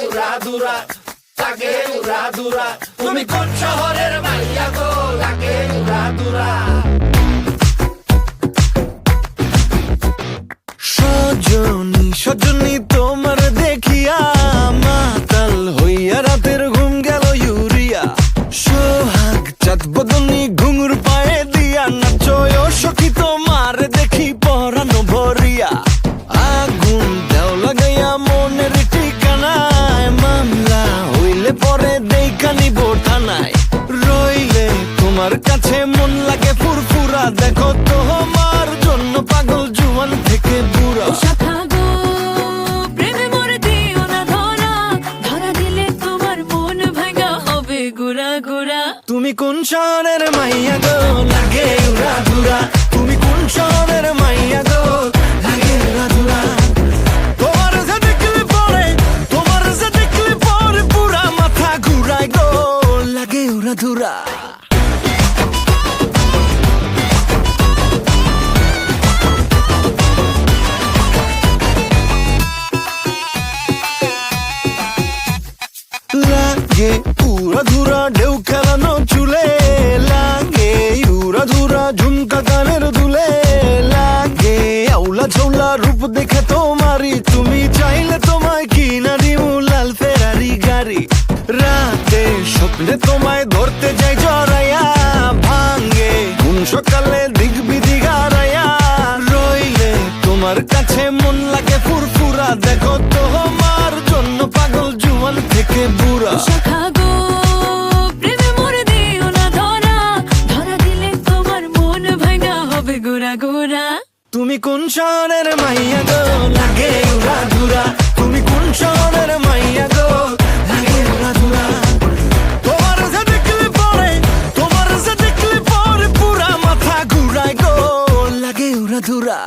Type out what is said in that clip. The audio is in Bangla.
উড়াধুরা, লাগে উড়াধুরা। তুমি কোন শহরের মাইয়া গো, লাগে উড়াধুরা। সজনী সজনী তোমার দেখিয়া মাতাল হইয়া রাতের ঘুম গেল ইউরিয়া। সোহাগ চাঁদ বদনী ঘুঙুর পায়ে দিয়া নাচয় সখী তোমার দেখি পরানো ভরিয়া। আগুন দেও লাগাইয়া মনের ঠিকানায়, মামলা হইলে পরে দেখা নিব থানায়। রইলে তোমার কাছে মন লাগে ফুরফুরা, দেখো তোমার জন্য পাগল জুয়ান থেকে বুড়া। তুমি কোন শহরের মাইয়া গো, লাগে উড়াধুরা। তুমি কোন শহরের মাইয়া গো, লাগে উড়াধুরা। তোমার যে দেখলে পরে, তোমার যে দেখলে পরে পুরা মাথা ঘুরায় গো, লাগে উড়াধুরা। লাগে উড়াধুরা ঢেউ খেলানো চুলে, লাগে উড়াধুরা ঝুমকা কানের দুলে, লাগে আউলা ঝৌলা রূপ দেখে তোমারি, তুমি চাইলে তোমায় কিনা দিও লাল ফেরারি গাড়ি। রাতে স্বপ্নে তোমায় ধরতে যাই জড়াইয়া, ভাঙ্গে কোন সকালে দিক বিধি গারাইয়া। রইলে তোমার কাছে মন লাগে ফুরফুরা, দেখো তোমার জন্য পাগল জুয়ান থেকে বুড়া। তুমি কোন শহরের মাইয়া গো, লাগে উড়াধুরা। তুমি কোন শহরের মাইয়া গো, লাগে উড়াধুরা। তোমার যে দেখলে পরে, তোমার যে দেখলে পরে পুরা মাথা ঘুরায় গো, লাগে উড়াধুরা।